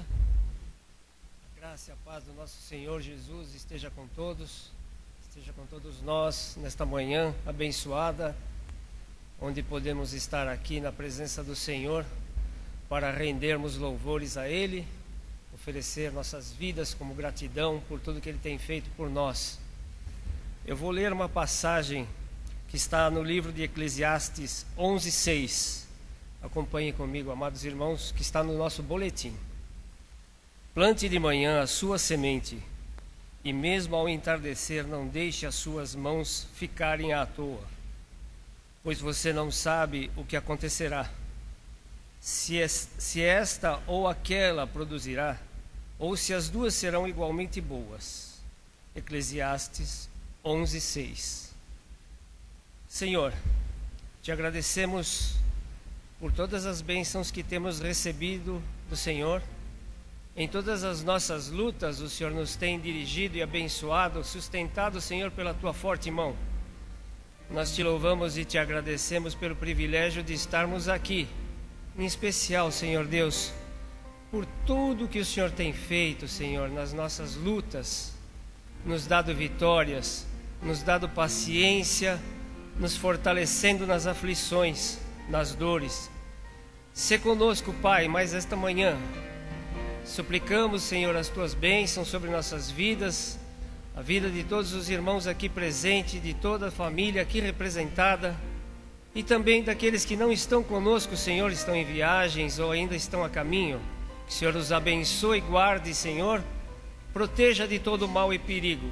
dia. A graça e a paz do nosso Senhor Jesus esteja com todos nós nesta manhã abençoada, onde podemos estar aqui na presença do Senhor para rendermos louvores a Ele, oferecer nossas vidas como gratidão por tudo que Ele tem feito por nós. Eu vou ler uma passagem que está no livro de Eclesiastes 11:6. Acompanhem comigo, amados irmãos, que está no nosso boletim. Plante de manhã a sua semente, e mesmo ao entardecer não deixe as suas mãos ficarem à toa, pois você não sabe o que acontecerá, se esta ou aquela produzirá, ou se as duas serão igualmente boas. Eclesiastes 11:6. Senhor, te agradecemos por todas as bênçãos que temos recebido do Senhor. Em todas as nossas lutas, o Senhor nos tem dirigido e abençoado, sustentado, Senhor, pela tua forte mão. Nós te louvamos e te agradecemos pelo privilégio de estarmos aqui, em especial, Senhor Deus, por tudo que o Senhor tem feito, Senhor, nas nossas lutas, nos dado vitórias, nos dado paciência, nos fortalecendo nas aflições, nas dores. Sê conosco, Pai, mais esta manhã. Suplicamos, Senhor, as tuas bênçãos sobre nossas vidas, a vida de todos os irmãos aqui presentes, de toda a família aqui representada, e também daqueles que não estão conosco, Senhor, estão em viagens ou ainda estão a caminho. Que o Senhor os abençoe e guarde, Senhor, proteja de todo mal e perigo.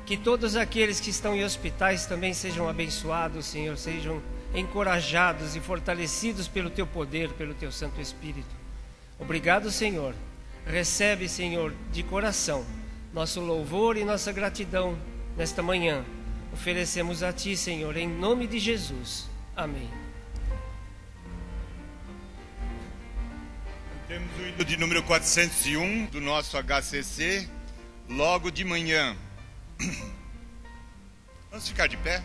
Que todos aqueles que estão em hospitais também sejam abençoados, Senhor, sejam encorajados e fortalecidos pelo teu poder, pelo teu Santo Espírito. Obrigado, Senhor. Recebe, Senhor, de coração nosso louvor e nossa gratidão nesta manhã. Oferecemos a ti, Senhor, em nome de Jesus. Amém. Temos o hino de número 401 do nosso HCC, logo de manhã. Vamos ficar de pé?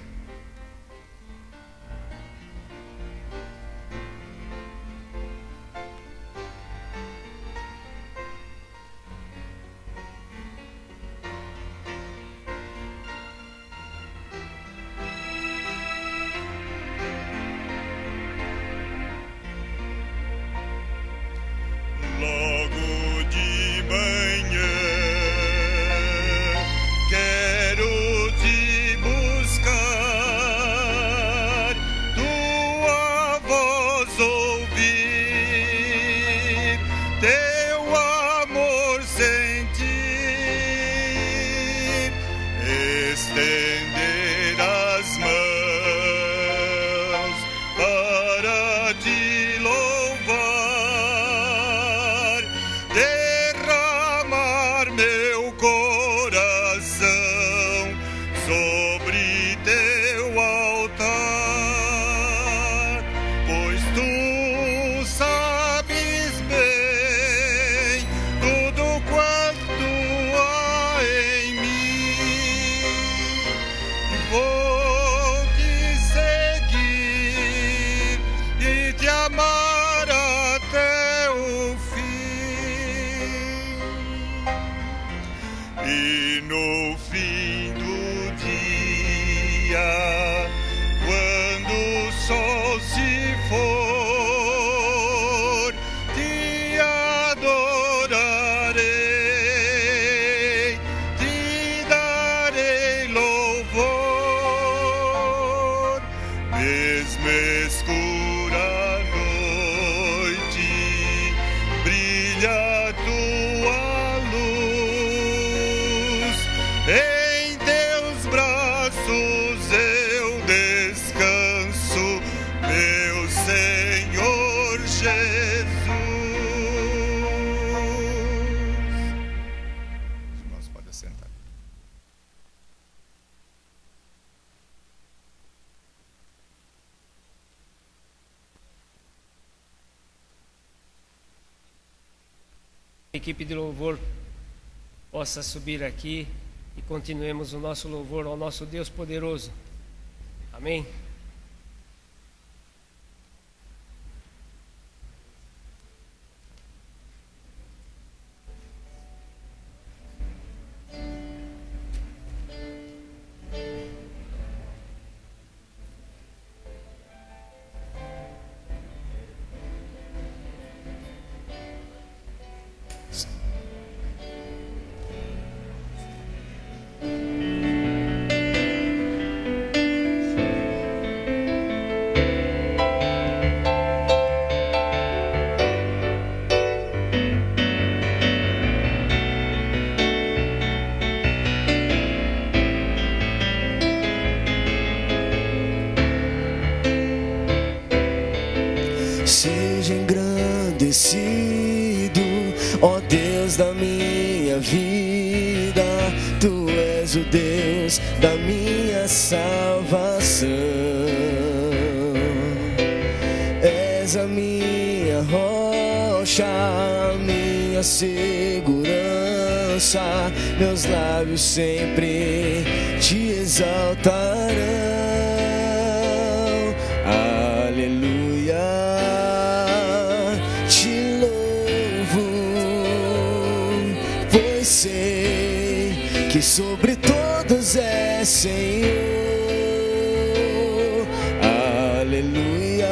Logo de manhã quero te buscar, tua voz ouvir, teu amor sentir, estender as mãos para te louvar, derramar meu coração sobre teu altar, pois tu sabes bem tudo quanto há em mim. Vou te seguir e te amar até o fim. E no fim do dia, quando o sol se for, te adorarei, te darei louvor, mesmo escura a noite, brilha a tua luz, em teus braços eu descanso, meu Senhor Jesus. Os irmãos podem sentar. A equipe de louvor possa subir aqui e continuemos o nosso louvor ao nosso Deus poderoso. Amém? ó Deus da minha vida. Tu és o Deus da minha salvação. És a minha rocha, a minha segurança. Meus lábios sempre te exaltarão. Aleluia, te louvo, pois sei que sobre todos é Senhor. Aleluia,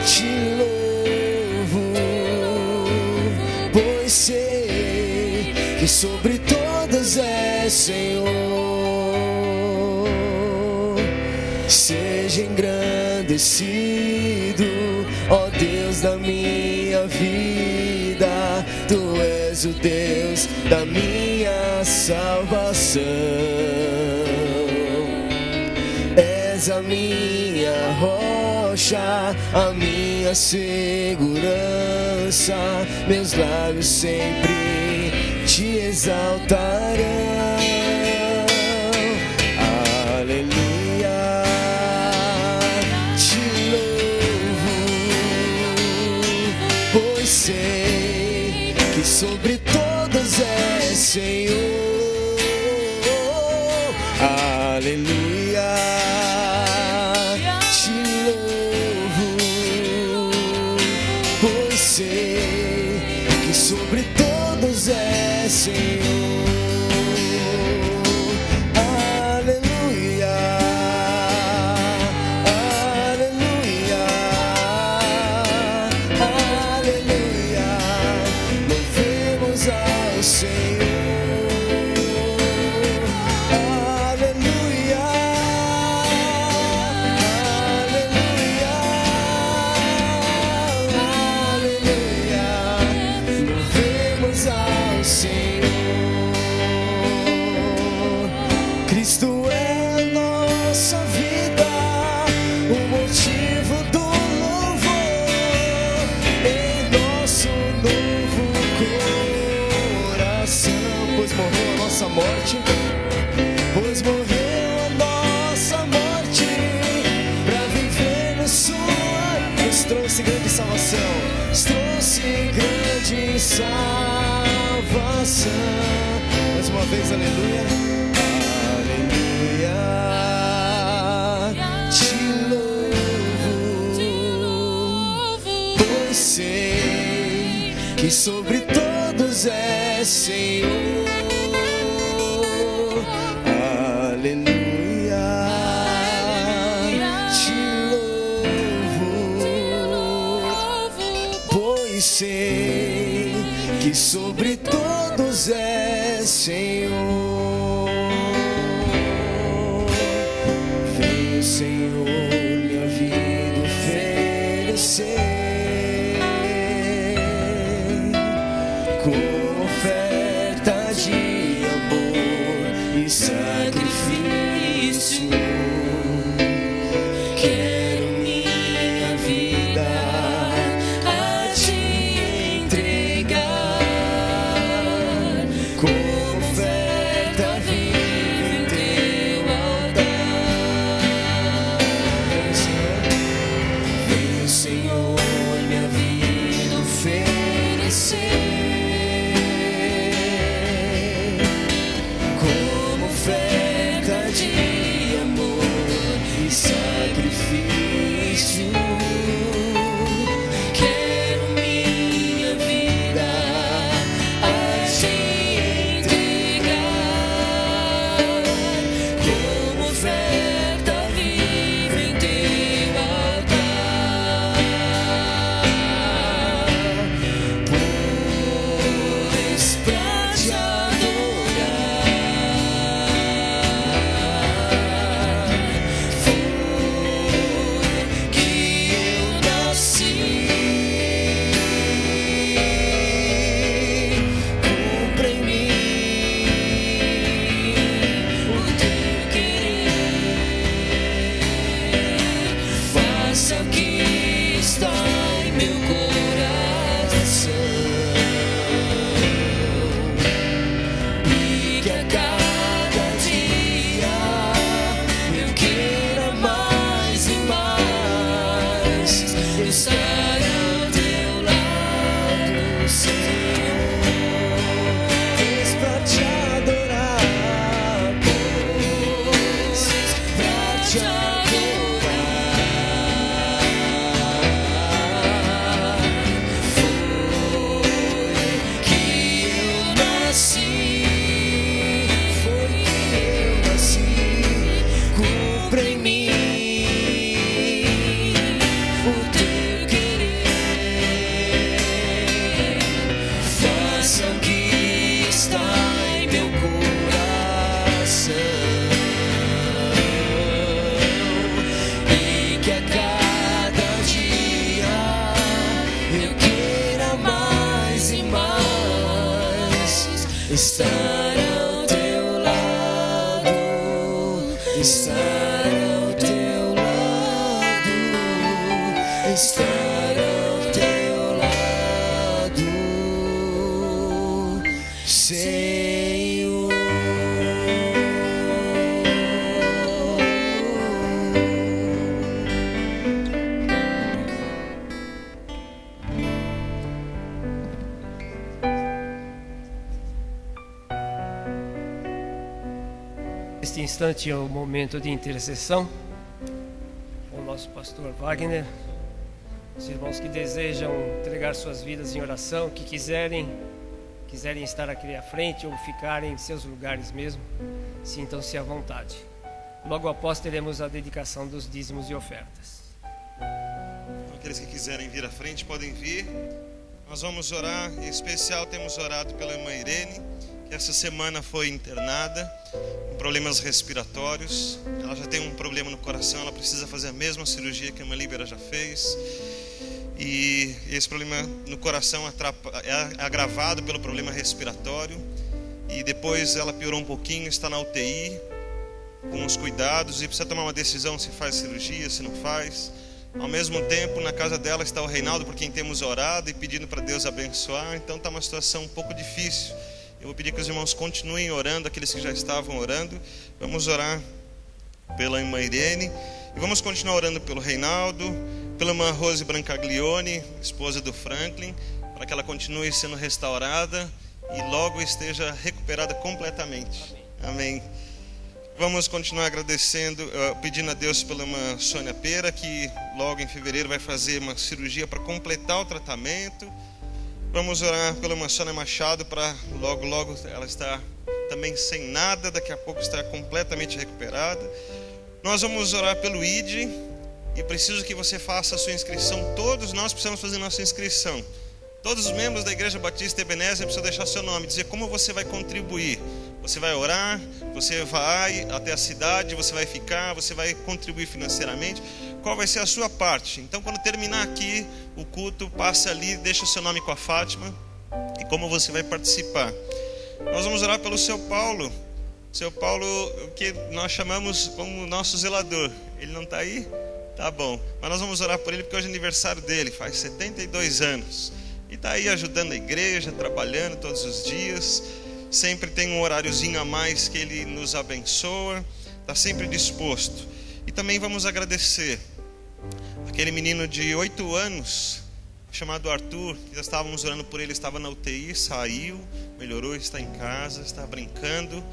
te louvo, pois sei que sobre todos é Senhor. Seja engrandecido, ó Deus da minha vida. Tu és o Deus da minha salvação. És a minha rocha, a minha segurança. Meus lábios sempre te exaltarão. Sei que sobre todos é Senhor. Aleluia, te louvo, pois sei que sobre todos é Senhor. Morte, pois morreu a nossa morte pra viver na sua. Nos trouxe grande salvação, nos trouxe grande salvação. Mais uma vez, aleluia, aleluia, te louvo, pois sei que sobre todos é Senhor. Aleluia, te louvo, pois sei que sobre todos é Senhor. Vem o Senhor minha vida oferecer com oferta de amor e sacrifício. Quero minha vida a te entregar como oferta viva em teu altar. estar ao teu lado, estar ao teu lado, Senhor. Neste instante é o momento de intercessão com o nosso pastor Wagner. Os irmãos que desejam entregar suas vidas em oração, que quiserem estar aqui à frente ou ficarem em seus lugares mesmo, sintam-se à vontade. Logo após teremos a dedicação dos dízimos e ofertas. Aqueles que quiserem vir à frente podem vir. Nós vamos orar, em especial temos orado pela irmã Irene, que essa semana foi internada com problemas respiratórios. Ela já tem um problema no coração, ela precisa fazer a mesma cirurgia que a irmã Líbera já fez. E esse problema no coração é agravado pelo problema respiratório. E depois ela piorou um pouquinho, está na UTI, com os cuidados, e precisa tomar uma decisão se faz cirurgia, se não faz. Ao mesmo tempo, na casa dela está o Reinaldo, por quem temos orado e pedindo para Deus abençoar. Então está uma situação um pouco difícil. Eu vou pedir que os irmãos continuem orando, aqueles que já estavam orando. Vamos orar pela irmã Irene e vamos continuar orando pelo Reinaldo, pela irmã Rose Brancaglione, esposa do Franklin, para que ela continue sendo restaurada e logo esteja recuperada completamente. Amém. Vamos continuar agradecendo, pedindo a Deus pela irmã Sônia Pera, que logo em fevereiro vai fazer uma cirurgia para completar o tratamento. Vamos orar pela irmã Sônia Machado, para logo ela estar também sem nada, daqui a pouco estar completamente recuperada. Nós vamos orar pelo ID, e preciso que você faça a sua inscrição. Todos nós precisamos fazer nossa inscrição. Todos os membros da Igreja Batista Ebenezer precisam deixar seu nome, dizer como você vai contribuir. Você vai orar, você vai até a cidade, você vai ficar, você vai contribuir financeiramente. Qual vai ser a sua parte? Então, quando terminar aqui o culto, passe ali, deixa o seu nome com a Fátima e como você vai participar. Nós vamos orar pelo seu Paulo. Seu Paulo, que nós chamamos como nosso zelador. Ele não está aí? Tá bom. Mas nós vamos orar por ele porque hoje é aniversário dele, faz 72 anos. E está aí ajudando a igreja, trabalhando todos os dias. Sempre tem um horáriozinho a mais que ele nos abençoa. Está sempre disposto. E também vamos agradecer aquele menino de 8 anos, chamado Arthur, que já estávamos orando por ele, estava na UTI, saiu, melhorou, está em casa, está brincando.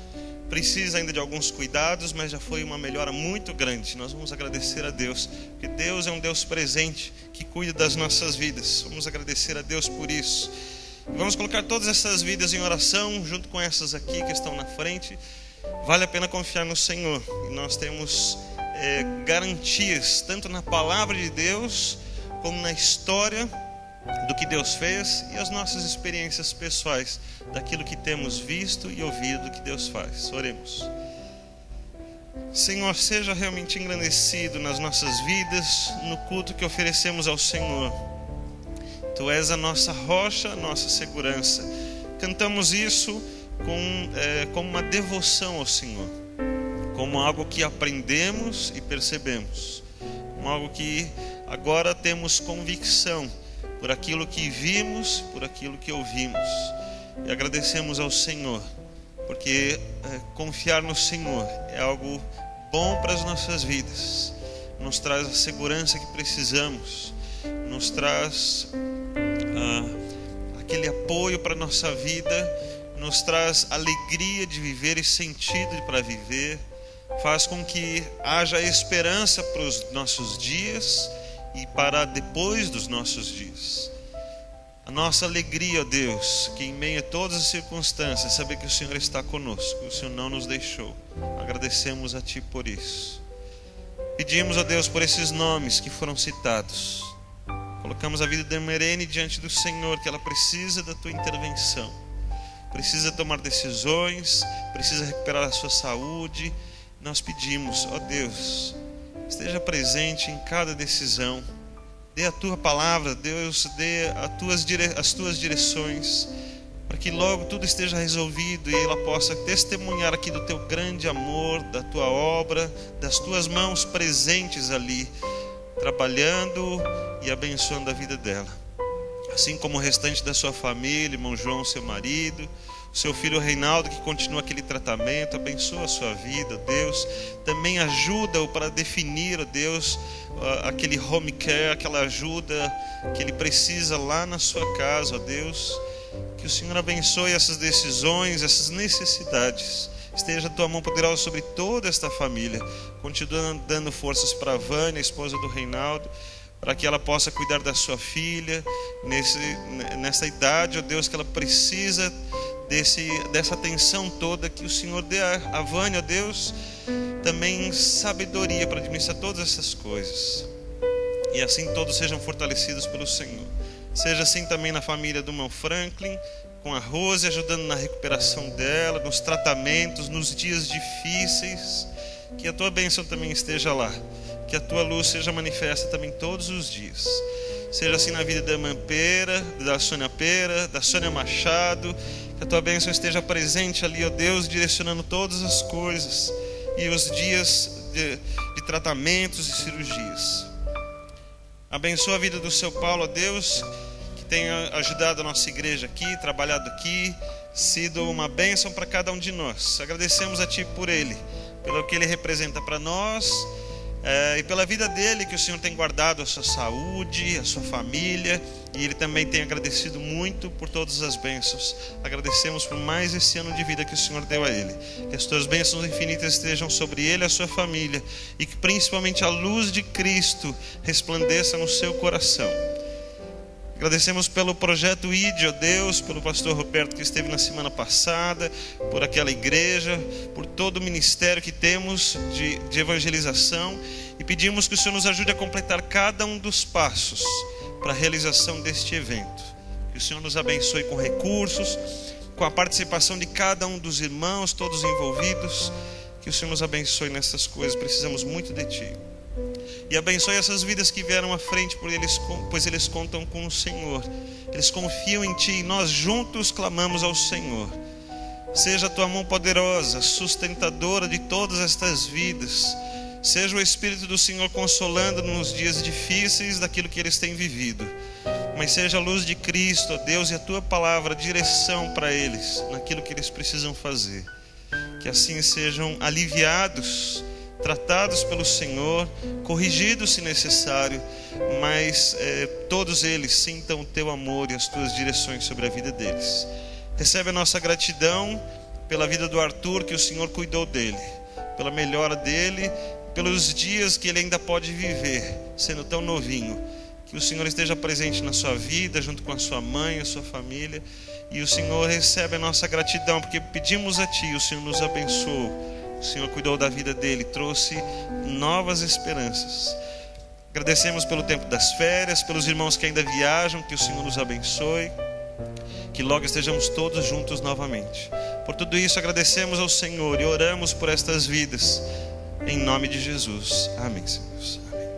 Precisa ainda de alguns cuidados, mas já foi uma melhora muito grande. Nós vamos agradecer a Deus, porque Deus é um Deus presente, que cuida das nossas vidas. Vamos agradecer a Deus por isso. E vamos colocar todas essas vidas em oração, junto com essas aqui que estão na frente. Vale a pena confiar no Senhor. E nós temos garantias, tanto na palavra de Deus, como na história do que Deus fez e as nossas experiências pessoais, daquilo que temos visto e ouvido que Deus faz. Oremos. Senhor, seja realmente engrandecido nas nossas vidas, no culto que oferecemos ao Senhor. Tu és a nossa rocha, a nossa segurança. Cantamos isso como uma devoção ao Senhor, como algo que aprendemos e percebemos, como algo que agora temos convicção por aquilo que vimos, por aquilo que ouvimos. E agradecemos ao Senhor, porque confiar no Senhor é algo bom para as nossas vidas. Nos traz a segurança que precisamos, nos traz aquele apoio para a nossa vida, nos traz alegria de viver e sentido para viver, faz com que haja esperança para os nossos dias e para depois dos nossos dias. A nossa alegria, ó Deus, que em meio a todas as circunstâncias, saber que o Senhor está conosco, o Senhor não nos deixou. Agradecemos a Ti por isso. Pedimos a Deus por esses nomes que foram citados. Colocamos a vida da irmã Irene diante do Senhor, que ela precisa da Tua intervenção, precisa tomar decisões, precisa recuperar a sua saúde. Nós pedimos, ó Deus, esteja presente em cada decisão. Dê a Tua palavra, Deus, dê as Tuas direções, para que logo tudo esteja resolvido e ela possa testemunhar aqui do teu grande amor, da tua obra, das tuas mãos presentes ali, trabalhando e abençoando a vida dela. Assim como o restante da sua família, irmão João, seu marido, seu filho Reinaldo, que continua aquele tratamento, abençoa a sua vida, Deus. Também ajuda-o para definir, Deus, aquele home care, aquela ajuda que ele precisa lá na sua casa, Deus. Que o Senhor abençoe essas decisões, essas necessidades. Esteja a tua mão poderosa sobre toda esta família. Continua dando forças para a Vânia, a esposa do Reinaldo, para que ela possa cuidar da sua filha nessa idade, ó Deus, que ela precisa dessa atenção toda. Que o Senhor dê a Vânia, ó Deus, também sabedoria para administrar todas essas coisas, e assim todos sejam fortalecidos pelo Senhor. Seja assim também na família do irmão Franklin, com a Rose, ajudando na recuperação dela, nos tratamentos, nos dias difíceis. Que a tua bênção também esteja lá, que a tua luz seja manifesta também todos os dias. Seja assim na vida da irmã Pera, da Sônia Pera, da Sônia Machado. Que a tua bênção esteja presente ali, ó Deus, direcionando todas as coisas e os dias de tratamentos e cirurgias. Abençoa a vida do seu Paulo, ó Deus, que tenha ajudado a nossa igreja aqui, trabalhado aqui, sido uma bênção para cada um de nós. Agradecemos a Ti por ele, pelo que ele representa para nós, e pela vida dele, que o Senhor tem guardado a sua saúde, a sua família, e ele também tem agradecido muito por todas as bênçãos. Agradecemos por mais esse ano de vida que o Senhor deu a ele. Que as tuas bênçãos infinitas estejam sobre ele e a sua família, e que principalmente a luz de Cristo resplandeça no seu coração. Agradecemos pelo projeto ID, ó Deus, pelo pastor Roberto que esteve na semana passada, por aquela igreja, por todo o ministério que temos de evangelização, e pedimos que o Senhor nos ajude a completar cada um dos passos para a realização deste evento. Que o Senhor nos abençoe com recursos, com a participação de cada um dos irmãos, todos envolvidos. Que o Senhor nos abençoe nessas coisas, precisamos muito de Ti. E abençoe essas vidas que vieram à frente, pois eles contam com o Senhor. Eles confiam em Ti e nós juntos clamamos ao Senhor. Seja a Tua mão poderosa, sustentadora de todas estas vidas. Seja o Espírito do Senhor consolando nos dias difíceis daquilo que eles têm vivido. Mas seja a luz de Cristo, ó Deus, e a Tua palavra, direção para eles, naquilo que eles precisam fazer. Que assim sejam aliviados, tratados pelo Senhor, corrigidos se necessário, mas todos eles sintam o Teu amor e as Tuas direções sobre a vida deles. Recebe a nossa gratidão pela vida do Arthur, que o Senhor cuidou dele, pela melhora dele, pelos dias que ele ainda pode viver, sendo tão novinho. Que o Senhor esteja presente na sua vida, junto com a sua mãe, a sua família, e o Senhor recebe a nossa gratidão, porque pedimos a Ti, o Senhor nos abençoou. O Senhor cuidou da vida dele, trouxe novas esperanças. Agradecemos pelo tempo das férias, pelos irmãos que ainda viajam, que o Senhor nos abençoe, que logo estejamos todos juntos novamente. Por tudo isso agradecemos ao Senhor e oramos por estas vidas, em nome de Jesus. Amém, Senhor. Amém.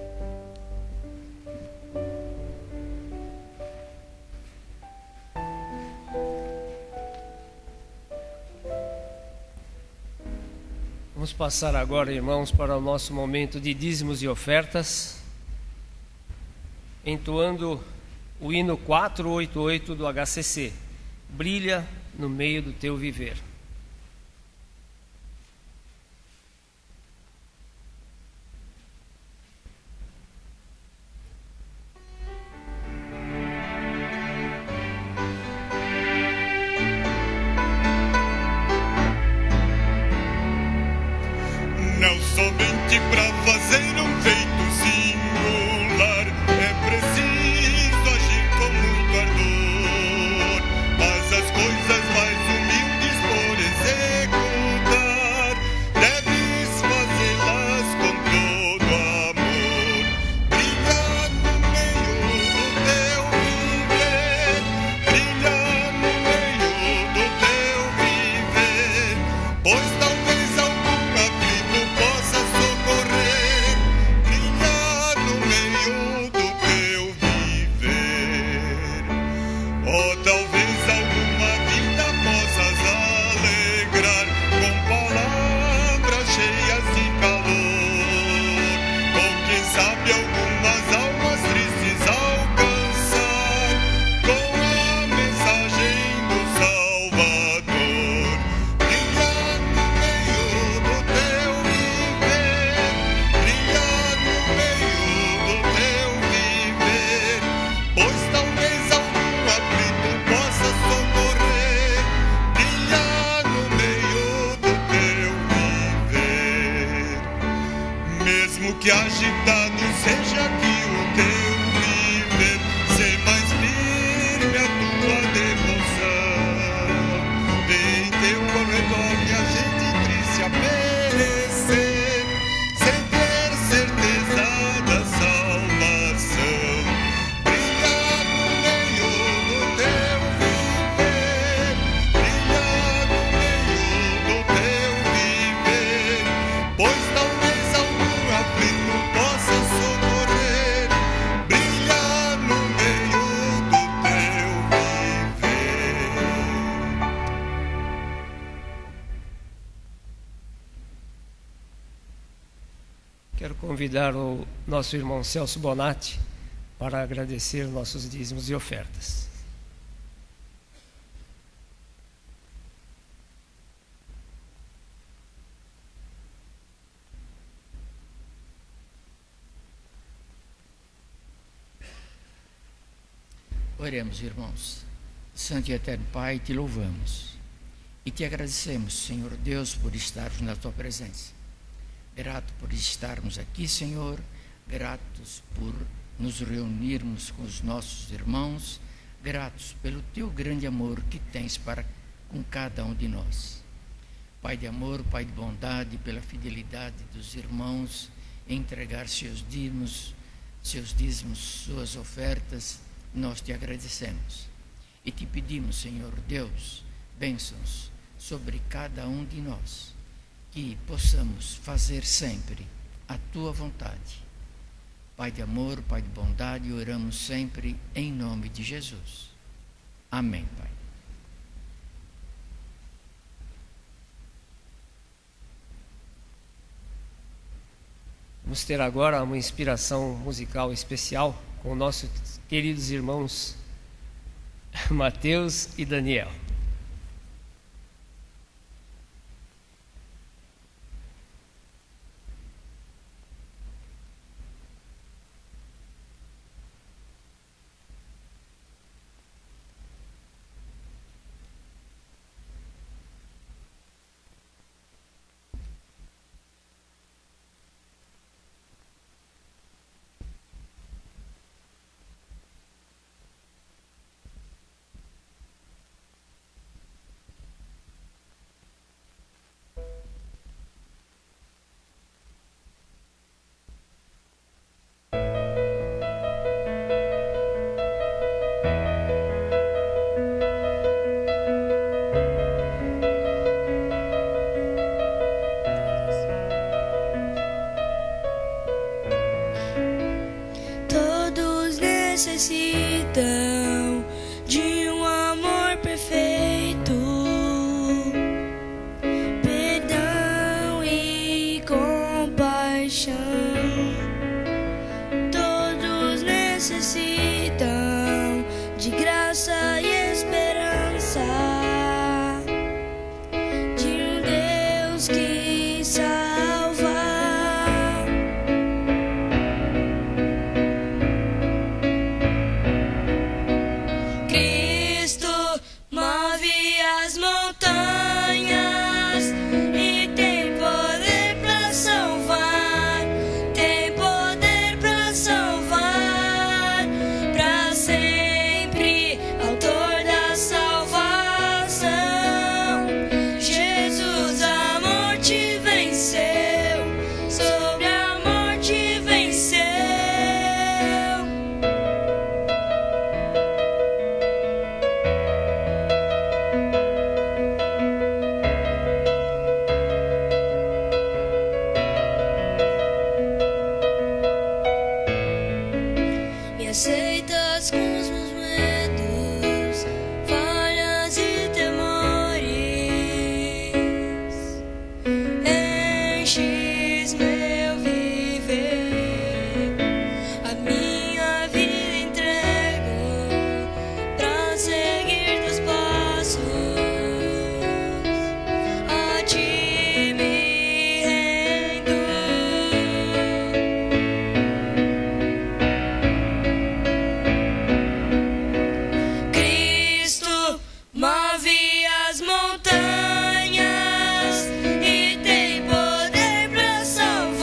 Vamos passar agora, irmãos, para o nosso momento de dízimos e ofertas, entoando o hino 488 do HCC, Brilha no meio do teu viver. Não somente para fazer um feito singular é preciso agir com muito ardor, mas as coisas mais humildes por executar deves fazê-las com todo amor. Brilha no meio do teu viver, brilha no meio do teu viver, pois talvez algum aflito possa socorrer. Brilha no meio do teu viver. Ou talvez alguma vida que agitado seja aqui o teu viver, ser mais firme a tua devoção. Vem teu corredor que a gente triste a perecer, sem ter certeza da salvação. Brilha no meio do teu viver, brilha no meio do teu viver, pois talvez algum aflito possa socorrer. Brilha no meio do teu viver. Quero convidar o nosso irmão Celso Bonatti para agradecer nossos dízimos e ofertas. Oremos, irmãos. Santo e eterno Pai, te louvamos e te agradecemos, Senhor Deus, por estarmos na tua presença. Grato por estarmos aqui, Senhor, gratos por nos reunirmos com os nossos irmãos, gratos pelo teu grande amor que tens para com cada um de nós. Pai de amor, Pai de bondade, pela fidelidade dos irmãos em entregar seus dízimos, suas ofertas, nós te agradecemos e te pedimos, Senhor Deus, bênçãos sobre cada um de nós, que possamos fazer sempre a tua vontade. Pai de amor, Pai de bondade, oramos sempre em nome de Jesus. Amém, Pai. Vamos ter agora uma inspiração musical especial com nossos queridos irmãos Mateus e Daniel. Necessitam de um amor perfeito, perdão e compaixão. Todos necessitam de graça e esperança, de um Deus que salva. Aceitas com os meus medos, falhas e temores, enches meu viver, a minha vida entrego pra seguir teus passos, a ti me rendo. Move as montanhas e tem poder pra salvar.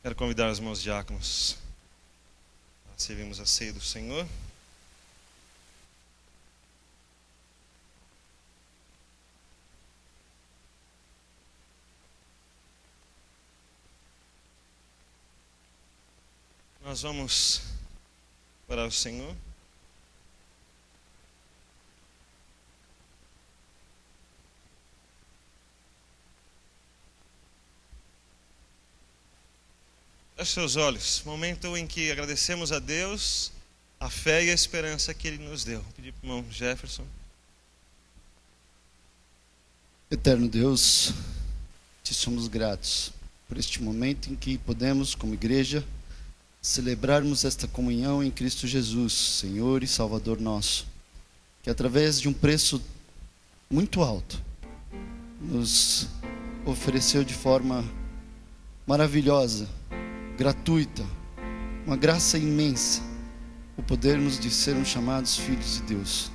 Quero convidar os irmãos diáconos a servirmos a ceia do Senhor. Nós vamos orar ao Senhor. Feche seus olhos. Momento em que agradecemos a Deus a fé e a esperança que Ele nos deu. Vou pedir para o irmão Jefferson. Eterno Deus, te somos gratos por este momento em que podemos, como igreja, celebrarmos esta comunhão em Cristo Jesus, Senhor e Salvador nosso, que através de um preço muito alto, nos ofereceu de forma maravilhosa, gratuita, uma graça imensa, o podermos de sermos chamados filhos de Deus.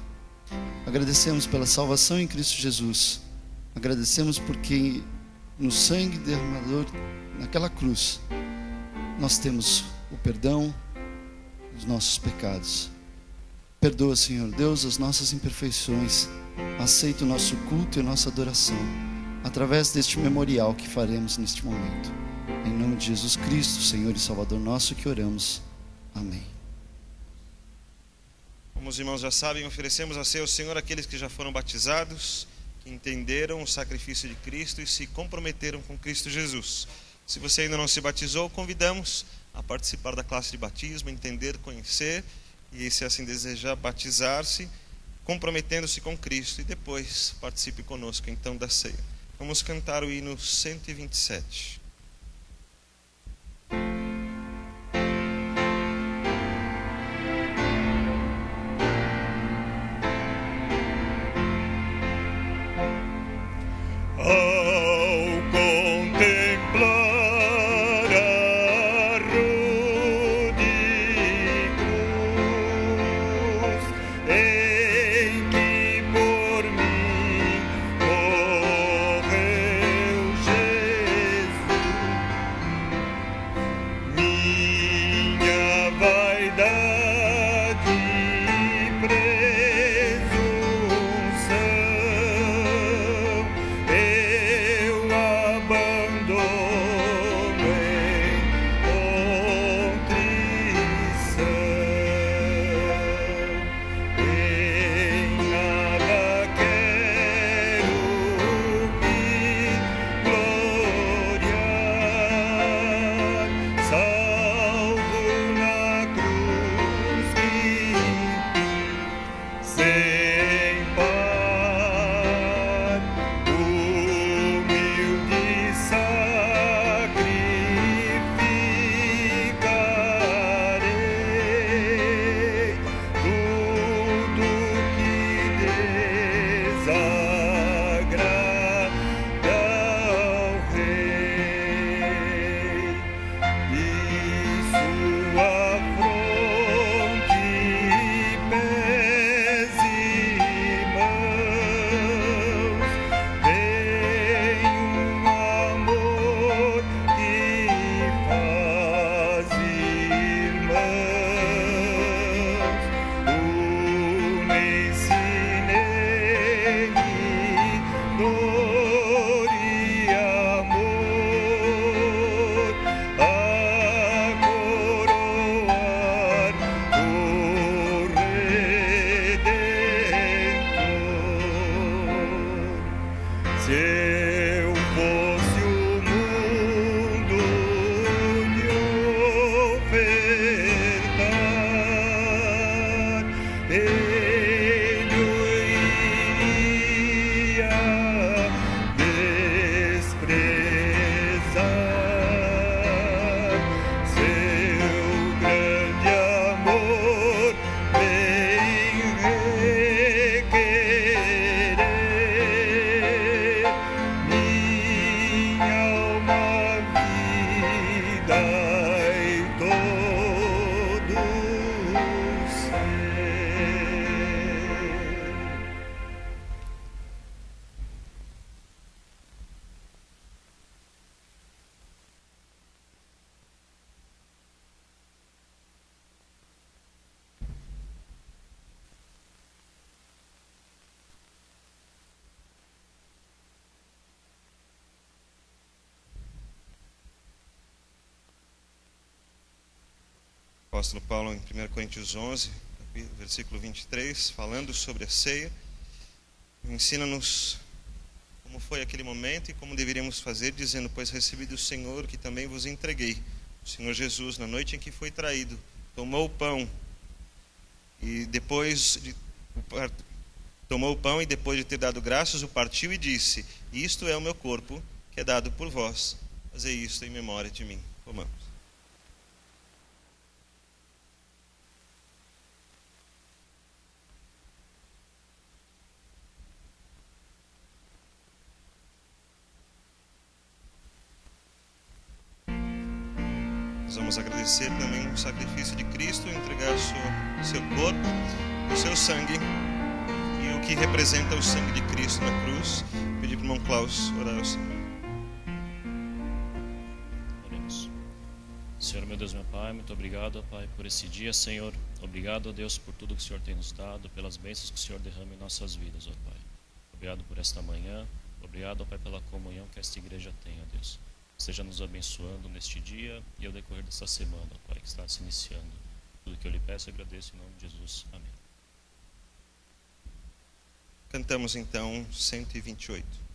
Agradecemos pela salvação em Cristo Jesus, agradecemos porque no sangue derramador naquela cruz, nós temos o perdão dos nossos pecados. Perdoa, Senhor Deus, as nossas imperfeições, aceita o nosso culto e a nossa adoração, através deste memorial que faremos neste momento. Em nome de Jesus Cristo, Senhor e Salvador nosso, que oramos. Amém. Como os irmãos já sabem, oferecemos a ceia ao Senhor aqueles que já foram batizados, que entenderam o sacrifício de Cristo e se comprometeram com Cristo Jesus. Se você ainda não se batizou, convidamos a participar da classe de batismo, entender, conhecer e, se assim desejar, batizar-se, comprometendo-se com Cristo, e depois participe conosco então da ceia. Vamos cantar o hino 127. Morreu Jesus. apóstolo Paulo em 1 Coríntios 11, versículo 23, falando sobre a ceia, ensina-nos como foi aquele momento e como deveríamos fazer, dizendo: pois recebi do Senhor que também vos entreguei. O Senhor Jesus, na noite em que foi traído, tomou o pão e depois de ter dado graças, o partiu e disse: isto é o meu corpo, que é dado por vós. Fazei isto em memória de mim. Comamos. Nós vamos agradecer também o sacrifício de Cristo, entregar o seu corpo, o seu sangue e o que representa o sangue de Cristo na cruz. Pedir para o irmão Klaus orar ao Senhor. Oremos. Senhor, meu Deus, meu Pai, muito obrigado, Pai, por esse dia, Senhor. Obrigado, Deus, por tudo que o Senhor tem nos dado, pelas bênçãos que o Senhor derrama em nossas vidas, ó Pai. Obrigado por esta manhã. Obrigado, ó Pai, pela comunhão que esta igreja tem, ó Deus. Esteja nos abençoando neste dia e ao decorrer desta semana, ó Pai, que está se iniciando. Tudo que eu lhe peço, eu agradeço em nome de Jesus. Amém. Cantamos então 128.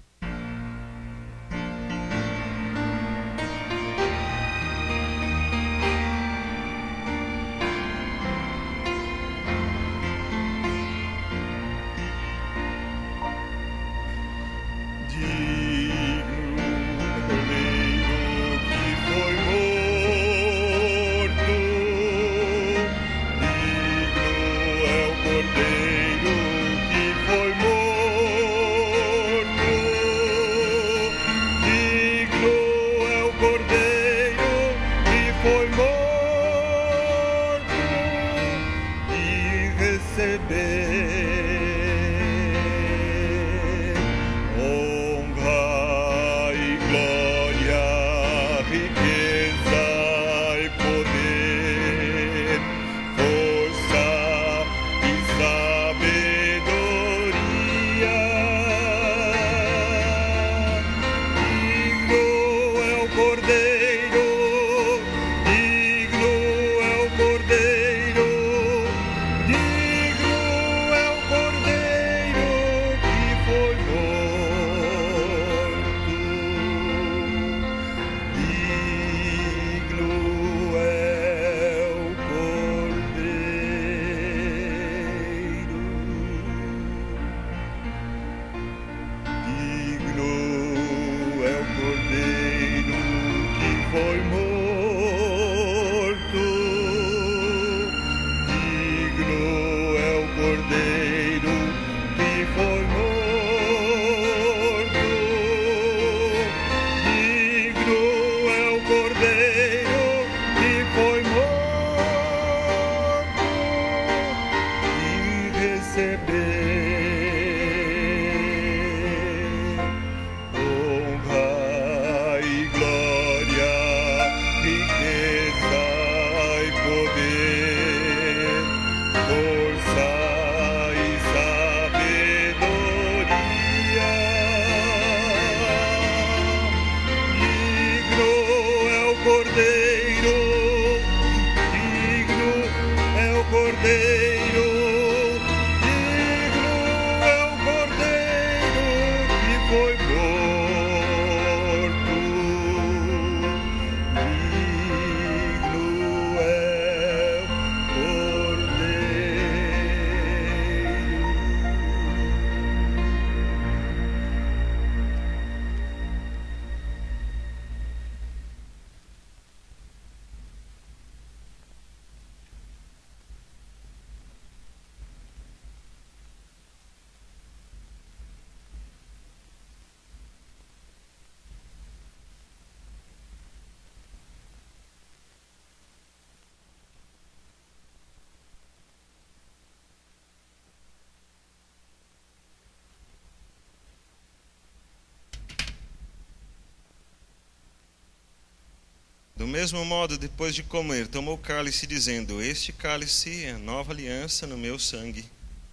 Do mesmo modo, depois de comer, tomou o cálice, dizendo: este cálice é a nova aliança no meu sangue.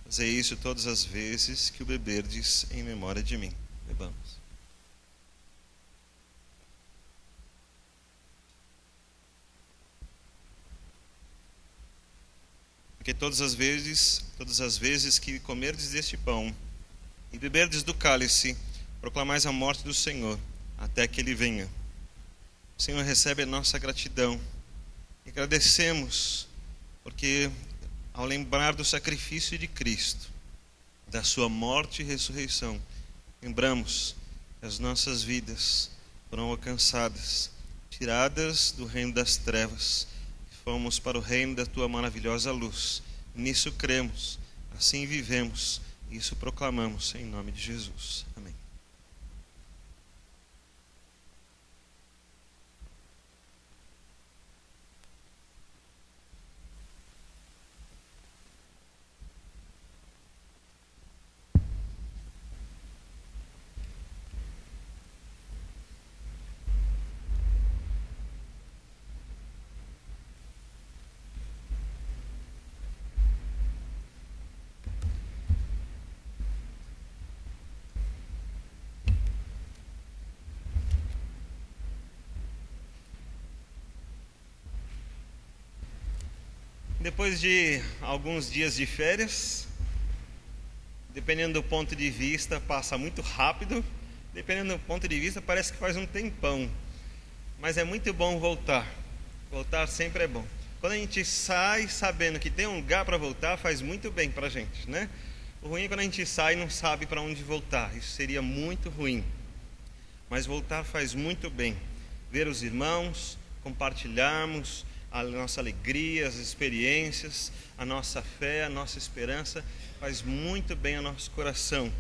Fazei isso todas as vezes que o beberdes em memória de mim. Bebamos. porque todas as vezes que comerdes deste pão e beberdes do cálice, proclamais a morte do Senhor, até que Ele venha. O Senhor recebe a nossa gratidão. E agradecemos, porque ao lembrar do sacrifício de Cristo, da sua morte e ressurreição, lembramos que as nossas vidas foram alcançadas, tiradas do reino das trevas, e fomos para o reino da tua maravilhosa luz. Nisso cremos, assim vivemos, e isso proclamamos em nome de Jesus. Amém. Depois de alguns dias de férias, dependendo do ponto de vista, passa muito rápido. Dependendo do ponto de vista, parece que faz um tempão. Mas é muito bom voltar. Voltar sempre é bom. Quando a gente sai sabendo que tem um lugar para voltar, faz muito bem para a gente, né? O ruim é quando a gente sai e não sabe para onde voltar. Isso seria muito ruim. Mas voltar faz muito bem. Ver os irmãos, compartilharmos a nossa alegria, as experiências, a nossa fé, a nossa esperança, faz muito bem ao nosso coração.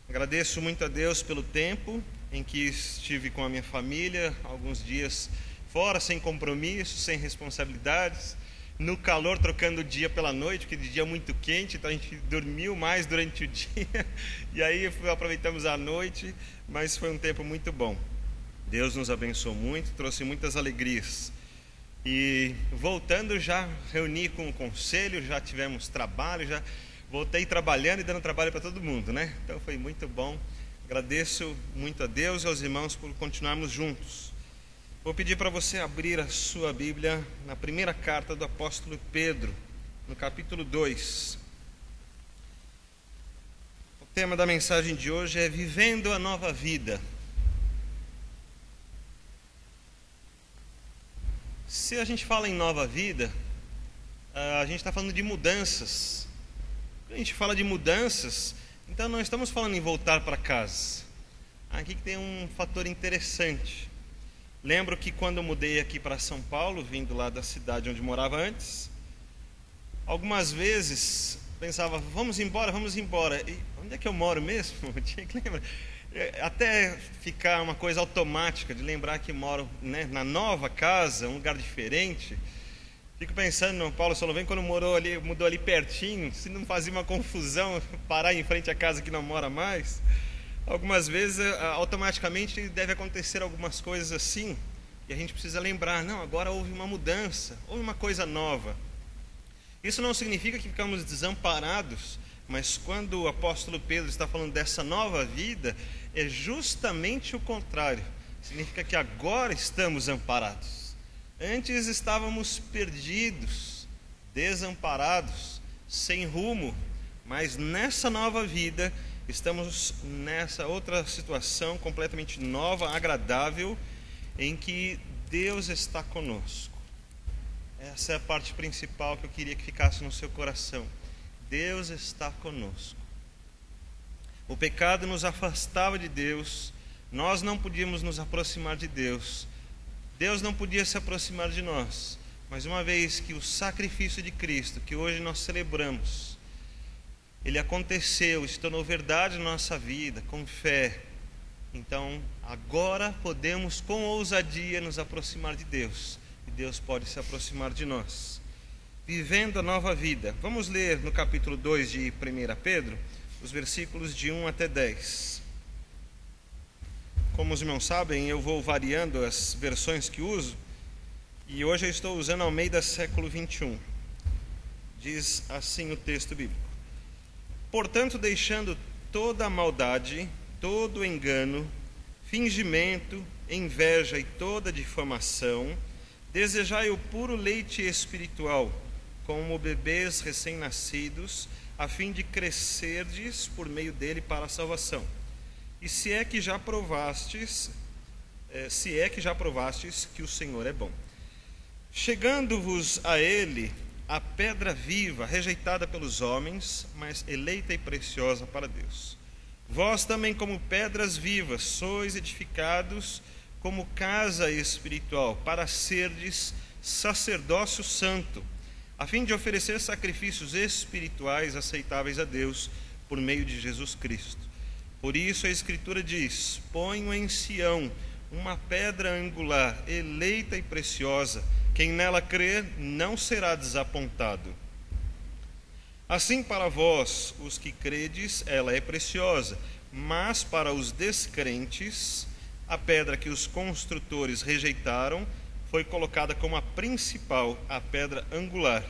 Agradeço muito a Deus pelo tempo em que estive com a minha família, alguns dias fora, sem compromissos, sem responsabilidades, no calor, trocando o dia pela noite, porque de dia é muito quente, então a gente dormiu mais durante o dia, e aí aproveitamos a noite, mas foi um tempo muito bom. Deus nos abençoou muito, trouxe muitas alegrias. E voltando, já reuni com o conselho, já tivemos trabalho, já voltei trabalhando e dando trabalho para todo mundo, né? Então foi muito bom. Agradeço muito a Deus e aos irmãos por continuarmos juntos. Vou pedir para você abrir a sua Bíblia na primeira carta do apóstolo Pedro, no capítulo 2. O tema da mensagem de hoje é Vivendo a Nova Vida. Se a gente fala em nova vida, a gente está falando de mudanças. Quando a gente fala de mudanças, então não estamos falando em voltar para casa. Aqui tem um fator interessante. Lembro que quando eu mudei aqui para São Paulo, vindo lá da cidade onde morava antes, algumas vezes pensava, vamos embora. E onde é que eu moro mesmo? Eu tinha que lembrar. Até ficar uma coisa automática de lembrar que moro, né, na nova casa, um lugar diferente. Fico pensando no Paulo Solovem, quando mudou ali pertinho, se não fazia uma confusão parar em frente à casa que não mora mais. Algumas vezes automaticamente deve acontecer algumas coisas assim, e a gente precisa lembrar, não, agora houve uma mudança, houve uma coisa nova. Isso não significa que ficamos desamparados, mas quando o apóstolo Pedro está falando dessa nova vida, é justamente o contrário. Significa que agora estamos amparados. Antes estávamos perdidos, desamparados, sem rumo, mas nessa nova vida estamos nessa outra situação completamente nova, agradável, em que Deus está conosco. Essa é a parte principal que eu queria que ficasse no seu coração. Deus está conosco. O pecado nos afastava de Deus, nós não podíamos nos aproximar de Deus, Deus não podia se aproximar de nós, mas uma vez que o sacrifício de Cristo, que hoje nós celebramos, ele aconteceu, se tornou verdade na nossa vida, com fé, então agora podemos com ousadia nos aproximar de Deus, e Deus pode se aproximar de nós. Vivendo a nova vida. Vamos ler no capítulo 2 de 1 Pedro, os versículos de 1 até 10. Como os irmãos sabem, eu vou variando as versões que uso, e hoje eu estou usando Almeida século 21. Diz assim o texto bíblico: portanto, deixando toda a maldade, todo engano, fingimento, inveja e toda difamação, desejai o puro leite espiritual, como bebês recém-nascidos, a fim de crescerdes por meio dele para a salvação. E se é que já provastes que o Senhor é bom. Chegando-vos a ele, a pedra viva, rejeitada pelos homens, mas eleita e preciosa para Deus. Vós também, como pedras vivas, sois edificados como casa espiritual, para serdes sacerdócio santo, a fim de oferecer sacrifícios espirituais aceitáveis a Deus por meio de Jesus Cristo. Por isso a Escritura diz: ponho em Sião uma pedra angular, eleita e preciosa, quem nela crer não será desapontado. Assim, para vós, os que credes, ela é preciosa, mas para os descrentes, a pedra que os construtores rejeitaram foi colocada como a principal, a pedra angular,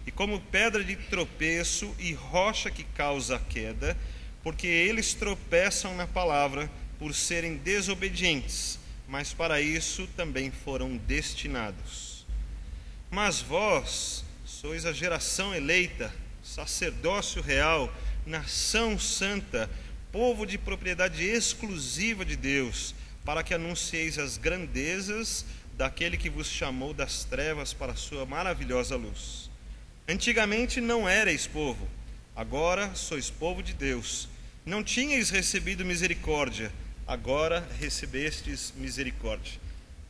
e como pedra de tropeço e rocha que causa a queda, porque eles tropeçam na palavra por serem desobedientes, mas para isso também foram destinados. Mas vós sois a geração eleita, sacerdócio real, nação santa, povo de propriedade exclusiva de Deus, para que anuncieis as grandezas daquele que vos chamou das trevas para a sua maravilhosa luz. Antigamente não erais povo, agora sois povo de Deus. Não tinhais recebido misericórdia, agora recebestes misericórdia.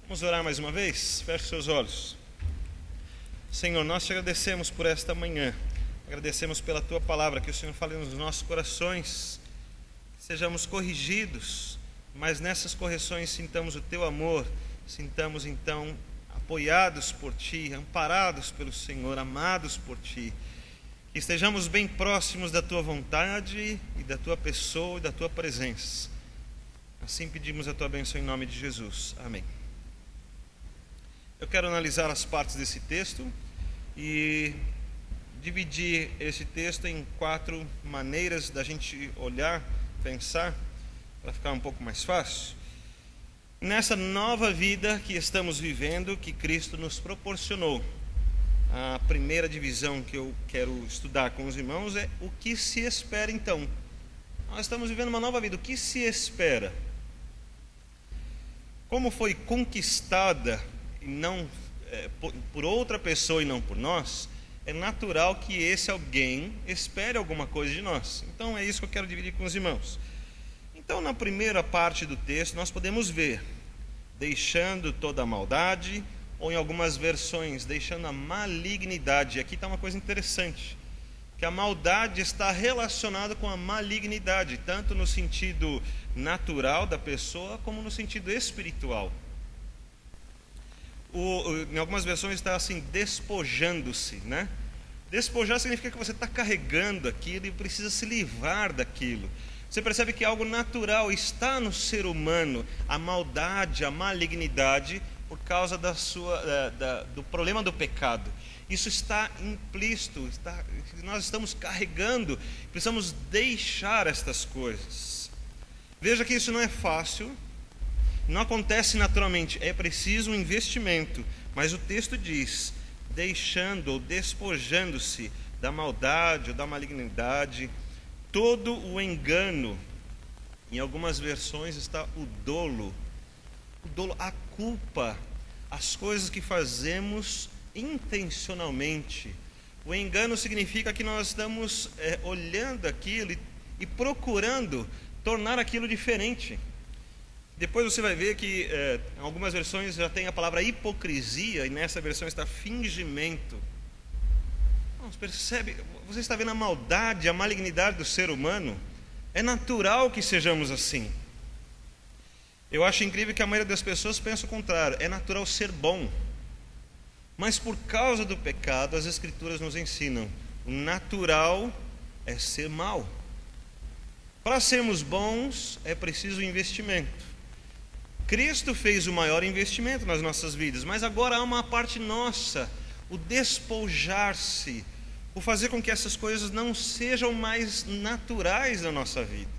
Vamos orar mais uma vez? Feche seus olhos. Senhor, nós te agradecemos por esta manhã, agradecemos pela tua palavra, que o Senhor fale nos nossos corações, que sejamos corrigidos, mas nessas correções sintamos o teu amor, sintamos então apoiados por ti, amparados pelo Senhor, amados por ti, que estejamos bem próximos da tua vontade e da tua pessoa e da tua presença. Assim pedimos a tua bênção em nome de Jesus. Amém. Eu quero analisar as partes desse texto e dividir esse texto em 4 maneiras da gente olhar, pensar, para ficar um pouco mais fácil. Nessa nova vida que estamos vivendo, que Cristo nos proporcionou, a primeira divisão que eu quero estudar com os irmãos é o que se espera então. Nós estamos vivendo uma nova vida, o que se espera? Como foi conquistada e não por outra pessoa e não por nós, é natural que esse alguém espere alguma coisa de nós. Então é isso que eu quero dividir com os irmãos. Então, na primeira parte do texto, nós podemos ver: deixando toda a maldade, ou em algumas versões, deixando a malignidade. Aqui está uma coisa interessante, que a maldade está relacionada com a malignidade, tanto no sentido natural da pessoa, como no sentido espiritual. Em algumas versões está assim, despojando-se, né? Despojar significa que você está carregando aquilo e precisa se livrar daquilo. Você percebe que algo natural está no ser humano, a maldade, a malignidade, por causa do problema do pecado. Isso está implícito, nós estamos carregando, precisamos deixar estas coisas. Veja que isso não é fácil, não acontece naturalmente, é preciso um investimento, mas o texto diz: deixando ou despojando-se da maldade ou da malignidade, todo o engano. Em algumas versões está o dolo, a culpa, as coisas que fazemos intencionalmente. O engano significa que nós estamos olhando aquilo e procurando tornar aquilo diferente. Depois você vai ver que em algumas versões já tem a palavra hipocrisia, e nessa versão está fingimento. Você percebe, você está vendo a maldade, a malignidade do ser humano? É natural que sejamos assim. Eu acho incrível que a maioria das pessoas pensa o contrário: é natural ser bom. Mas por causa do pecado, as Escrituras nos ensinam: o natural é ser mau. Para sermos bons, é preciso investimento. Cristo fez o maior investimento nas nossas vidas, mas agora há uma parte nossa, o despojar-se, o fazer com que essas coisas não sejam mais naturais na nossa vida.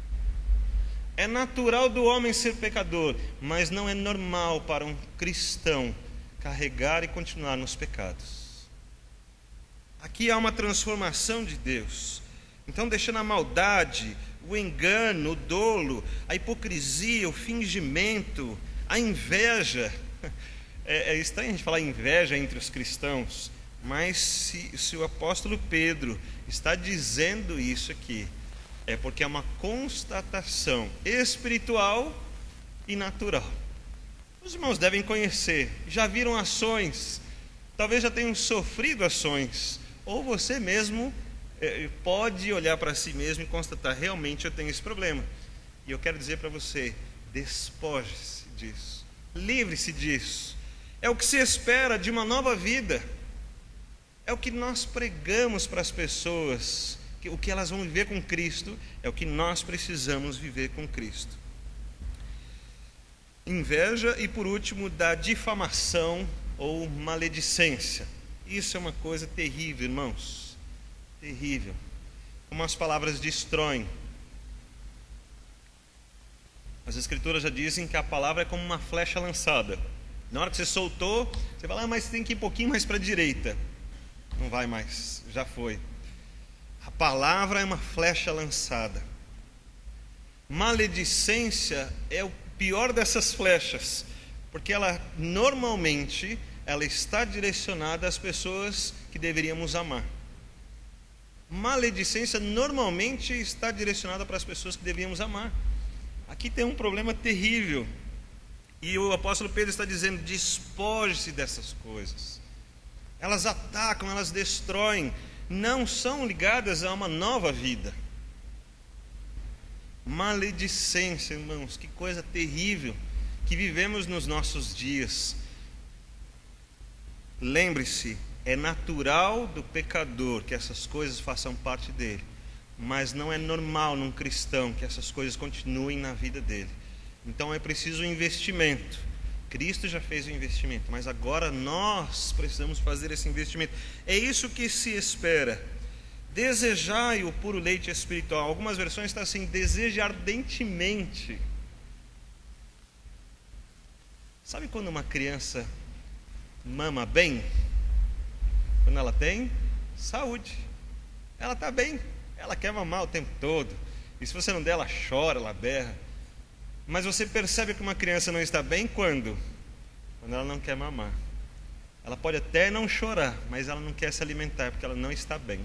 É natural do homem ser pecador, mas não é normal para um cristão carregar e continuar nos pecados. Aqui há uma transformação de Deus. Então, deixando a maldade, o engano, o dolo, a hipocrisia, o fingimento, a inveja. É estranho a gente falar inveja entre os cristãos, mas se o apóstolo Pedro está dizendo isso aqui, é porque é uma constatação espiritual e natural. Os irmãos devem conhecer, já viram ações, talvez já tenham sofrido ações, ou você mesmo pode olhar para si mesmo e constatar, realmente eu tenho esse problema. E eu quero dizer para você, despoje-se disso, livre-se disso. É o que se espera de uma nova vida. É o que nós pregamos para as pessoas, que o que elas vão viver com Cristo, é o que nós precisamos viver com Cristo. Inveja e, por último, da difamação ou maledicência. Isso é uma coisa terrível, irmãos. Terrível. Como as palavras destroem. As Escrituras já dizem que a palavra é como uma flecha lançada. Na hora que você soltou, você fala, mas tem que ir um pouquinho mais para a direita. Não vai mais, já foi. A palavra é uma flecha lançada. Maledicência é o pior dessas flechas, porque ela normalmente está direcionada às pessoas que deveríamos amar. Maledicência normalmente está direcionada para as pessoas que deveríamos amar. Aqui tem um problema terrível. E o apóstolo Pedro está dizendo, despoje-se dessas coisas. Elas atacam, elas destroem, não são ligadas a uma nova vida. Maledicência, irmãos, que coisa terrível que vivemos nos nossos dias. Lembre-se, é natural do pecador que essas coisas façam parte dele, mas não é normal num cristão que essas coisas continuem na vida dele. Então é preciso um investimento. Cristo já fez o investimento, mas agora nós precisamos fazer esse investimento. É isso que se espera. Desejai o puro leite espiritual. Algumas versões estão assim, deseje ardentemente. Sabe quando uma criança mama bem? Quando ela tem saúde. Ela está bem, ela quer mamar o tempo todo. E se você não der, ela chora, ela berra. Mas você percebe que uma criança não está bem quando? Quando ela não quer mamar. Ela pode até não chorar, mas ela não quer se alimentar porque ela não está bem.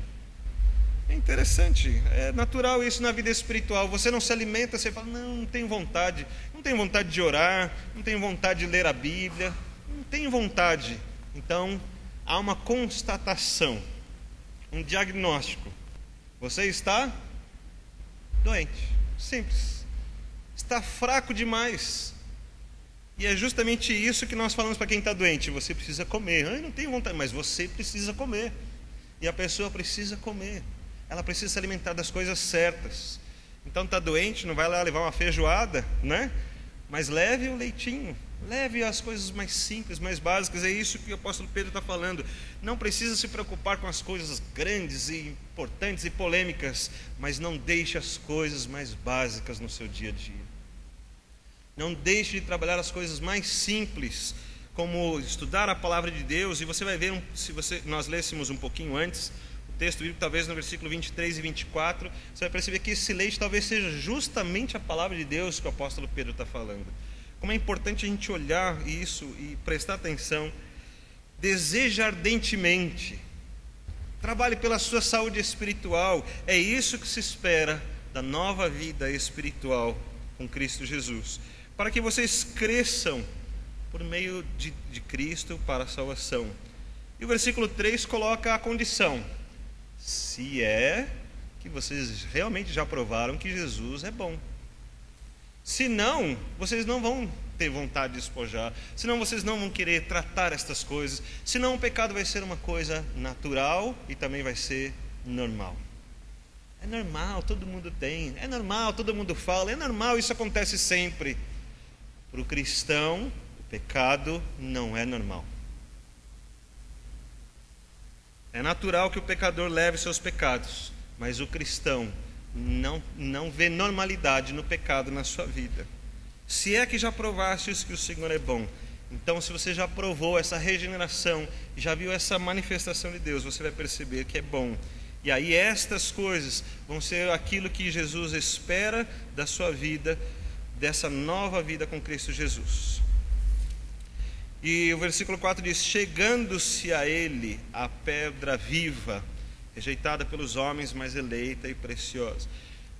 É interessante, é natural isso na vida espiritual. Você não se alimenta, você fala, não tenho vontade. Não tenho vontade de orar, não tenho vontade de ler a Bíblia, não tenho vontade. Então, há uma constatação, um diagnóstico. Você está doente, simples. Está fraco demais. E é justamente isso que nós falamos para quem está doente. Você precisa comer. Eu não tenho vontade, mas você precisa comer. E a pessoa precisa comer. Ela precisa se alimentar das coisas certas. Então está doente, não vai lá levar uma feijoada, né? Mas leve o leitinho. Leve as coisas mais simples, mais básicas. É isso que o apóstolo Pedro está falando. Não precisa se preocupar com as coisas grandes e importantes e polêmicas, mas não deixe as coisas mais básicas no seu dia a dia. Não deixe de trabalhar as coisas mais simples, como estudar a palavra de Deus. E você vai ver, nós lêssemos um pouquinho antes o texto bíblico, talvez no versículo 23 e 24, você vai perceber que esse leite talvez seja justamente a palavra de Deus que o apóstolo Pedro está falando. Como é importante a gente olhar isso e prestar atenção. Deseje ardentemente. Trabalhe pela sua saúde espiritual. É isso que se espera da nova vida espiritual com Cristo Jesus. Para que vocês cresçam por meio de Cristo para a salvação. E o versículo 3 coloca a condição. Se é que vocês realmente já provaram que Jesus é bom. Se não, vocês não vão ter vontade de despojar. Senão vocês não vão querer tratar estas coisas. Senão o pecado vai ser uma coisa natural e também vai ser normal. É normal, todo mundo tem. É normal, todo mundo fala. É normal, isso acontece sempre. Para o cristão, o pecado não é normal. É natural que o pecador leve seus pecados, mas o cristão não vê normalidade no pecado na sua vida. Se é que já provastes que o Senhor é bom, Então, se você já provou essa regeneração, já viu essa manifestação de Deus, você vai perceber que é bom. E aí estas coisas vão ser aquilo que Jesus espera da sua vida, dessa nova vida com Cristo Jesus. E o versículo 4 diz: chegando-se a ele a pedra viva, rejeitada pelos homens, mas eleita e preciosa.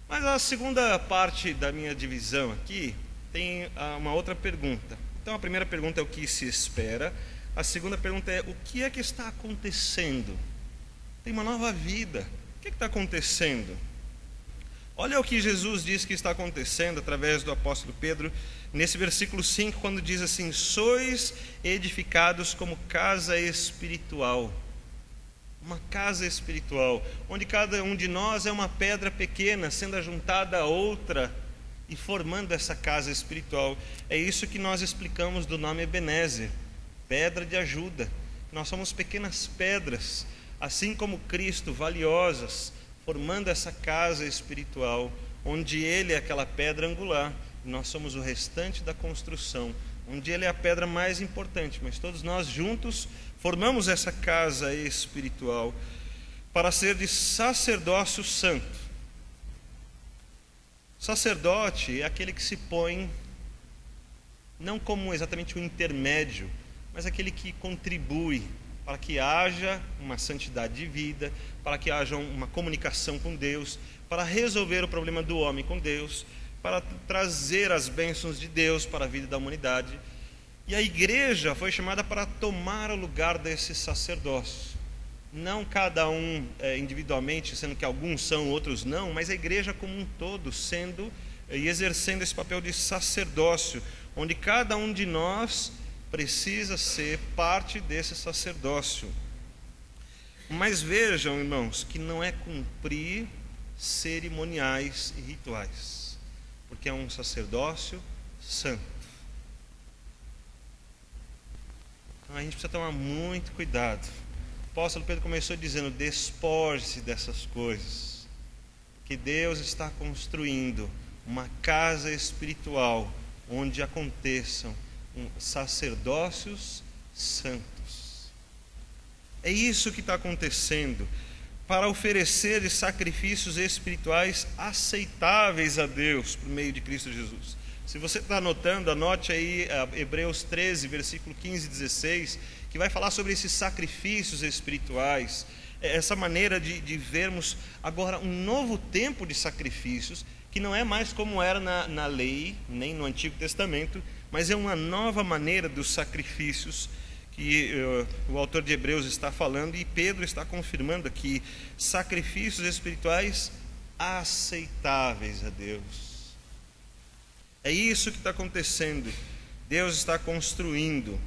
Mas a segunda parte da minha divisão aqui tem uma outra pergunta. Então a primeira pergunta é o que se espera. A segunda pergunta é o que é que está acontecendo? Tem uma nova vida. O que está acontecendo? Olha o que Jesus diz que está acontecendo através do apóstolo Pedro, nesse versículo 5, quando diz assim: sois edificados como casa espiritual. Uma casa espiritual, onde cada um de nós é uma pedra pequena, sendo ajuntada a outra e formando essa casa espiritual. É isso que nós explicamos do nome Ebenezer, pedra de ajuda. Nós somos pequenas pedras, assim como Cristo, valiosas, formando essa casa espiritual, onde Ele é aquela pedra angular, e nós somos o restante da construção, onde Ele é a pedra mais importante, mas todos nós juntos formamos essa casa espiritual para ser de sacerdócio santo. Sacerdote é aquele que se põe não como exatamente um intermédio, mas aquele que contribui para que haja uma santidade de vida, para que haja uma comunicação com Deus, para resolver o problema do homem com Deus, para trazer as bênçãos de Deus para a vida da humanidade. E a igreja foi chamada para tomar o lugar desse sacerdócio. Não cada um individualmente, sendo que alguns são, outros não, mas a igreja como um todo sendo e exercendo esse papel de sacerdócio, onde cada um de nós precisa ser parte desse sacerdócio. Mas vejam, irmãos, que não é cumprir cerimoniais e rituais, porque é um sacerdócio santo. Então a gente precisa tomar muito cuidado. O apóstolo Pedro começou dizendo: despoje-se dessas coisas, que Deus está construindo uma casa espiritual onde aconteçam sacerdócios santos. É isso que está acontecendo, para oferecer sacrifícios espirituais aceitáveis a Deus por meio de Cristo Jesus. Se você está anotando, anote aí Hebreus 13, versículo 15 e 16, que vai falar sobre esses sacrifícios espirituais, essa maneira de vermos agora um novo tempo de sacrifícios, que não é mais como era na lei, nem no Antigo Testamento, mas é uma nova maneira dos sacrifícios que o autor de Hebreus está falando, e Pedro está confirmando aqui: sacrifícios espirituais aceitáveis a Deus. É isso que está acontecendo. Deus está construindo.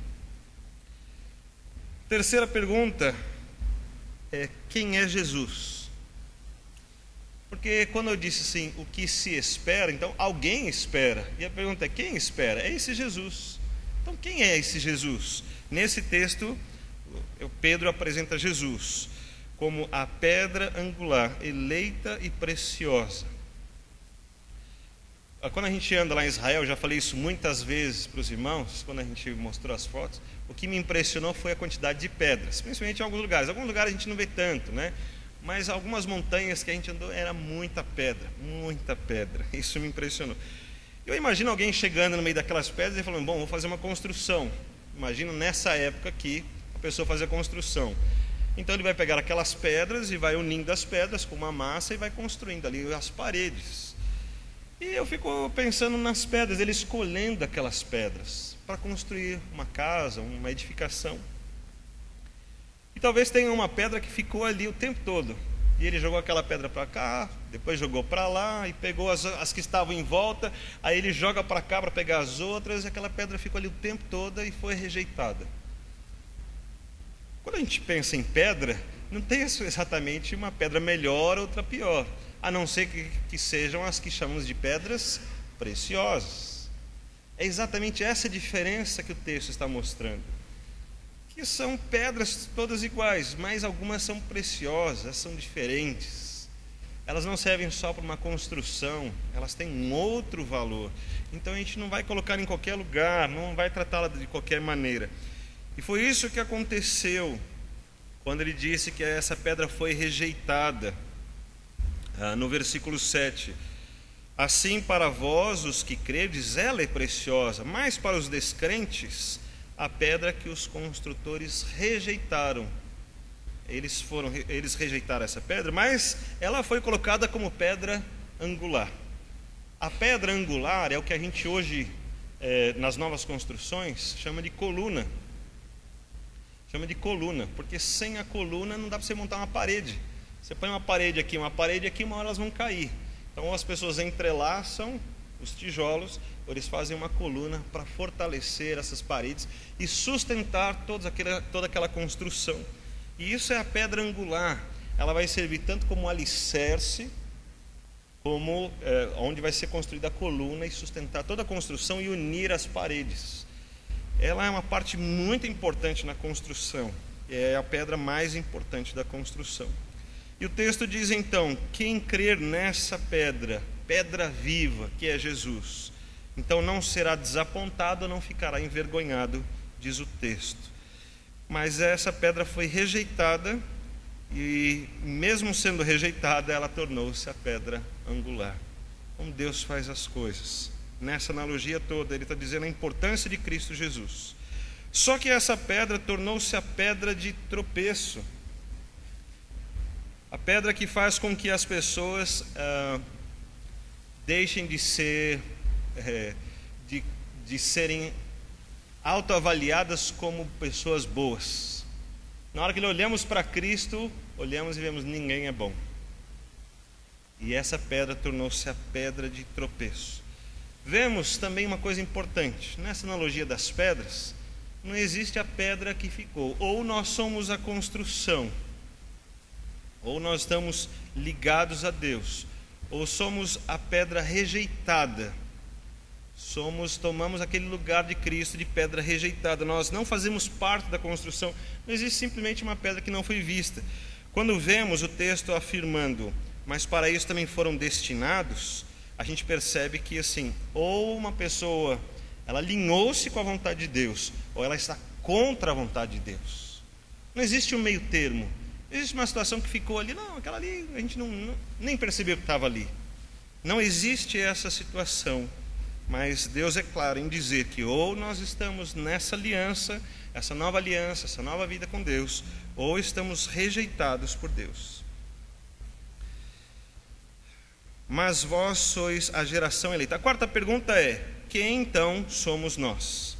Terceira pergunta é: quem é Jesus? Porque quando eu disse assim, o que se espera, então alguém espera. E a pergunta é: quem espera? É esse Jesus. Então quem é esse Jesus? Nesse texto, Pedro apresenta Jesus como a pedra angular, eleita e preciosa. Quando a gente anda lá em Israel, eu já falei isso muitas vezes para os irmãos, quando a gente mostrou as fotos, o que me impressionou foi a quantidade de pedras, principalmente em alguns lugares. Alguns lugares a gente não vê tanto, né? Mas algumas montanhas que a gente andou, era muita pedra, isso me impressionou. Eu imagino alguém chegando no meio daquelas pedras e falando: bom, vou fazer uma construção. Imagino nessa época aqui, a pessoa fazer a construção. Então ele vai pegar aquelas pedras e vai unindo as pedras com uma massa e vai construindo ali as paredes. E eu fico pensando nas pedras, ele escolhendo aquelas pedras para construir uma casa, uma edificação. E talvez tenha uma pedra que ficou ali o tempo todo. E ele jogou aquela pedra para cá, depois jogou para lá e pegou as que estavam em volta. Aí ele joga para cá para pegar as outras, e aquela pedra ficou ali o tempo todo e foi rejeitada. Quando a gente pensa em pedra, não tem exatamente uma pedra melhor ou outra pior, a não ser que sejam as que chamamos de pedras preciosas. É exatamente essa diferença que o texto está mostrando. Que são pedras todas iguais, mas algumas são preciosas, são diferentes. elas não servem só para uma construção, elas têm um outro valor. Então a gente não vai colocar em qualquer lugar, não vai tratá-la de qualquer maneira. E foi isso que aconteceu quando ele disse que essa pedra foi rejeitada. No versículo 7: assim para vós os que credes ela é preciosa, mas para os descrentes a pedra que os construtores rejeitaram. Eles rejeitaram essa pedra, mas ela foi colocada como pedra angular. A pedra angular é o que a gente hoje, nas novas construções, chama de coluna. Chama de coluna, porque sem a coluna não dá para você montar uma parede. Você põe uma parede aqui, uma hora elas vão cair. Então as pessoas entrelaçam os tijolos, ou eles fazem uma coluna para fortalecer essas paredes e sustentar toda aquela construção. E isso é a pedra angular. Ela vai servir tanto como alicerce, como onde vai ser construída a coluna e sustentar toda a construção e unir as paredes. Ela é uma parte muito importante na construção. É a pedra mais importante da construção. E o texto diz então: quem crer nessa pedra, pedra viva, que é Jesus, então não será desapontado, não ficará envergonhado, diz o texto. Mas essa pedra foi rejeitada, e mesmo sendo rejeitada, ela tornou-se a pedra angular. Como Deus faz as coisas. Nessa analogia toda, ele está dizendo a importância de Cristo Jesus. Só que essa pedra tornou-se a pedra de tropeço. A pedra que faz com que as pessoas deixem de serem autoavaliadas como pessoas boas. Na hora que olhamos para Cristo, olhamos e vemos: ninguém é bom. E essa pedra tornou-se a pedra de tropeço. Vemos também uma coisa importante. Nessa analogia das pedras, não existe a pedra que ficou. Ou nós somos a construção, ou nós estamos ligados a Deus, ou somos a pedra rejeitada. Tomamos aquele lugar de Cristo de pedra rejeitada. Nós não fazemos parte da construção. Não existe simplesmente uma pedra que não foi vista. Quando vemos o texto afirmando: mas para isso também foram destinados, a gente percebe que assim, ou uma pessoa, ela alinhou-se com a vontade de Deus, ou ela está contra a vontade de Deus. Não existe um meio termo. Existe uma situação que ficou ali, não, aquela ali a gente nem percebeu que estava ali. Não existe essa situação. Mas Deus é claro em dizer que ou nós estamos nessa aliança, essa nova vida com Deus, ou estamos rejeitados por Deus. Mas vós sois a geração eleita. A quarta pergunta é: quem então somos nós?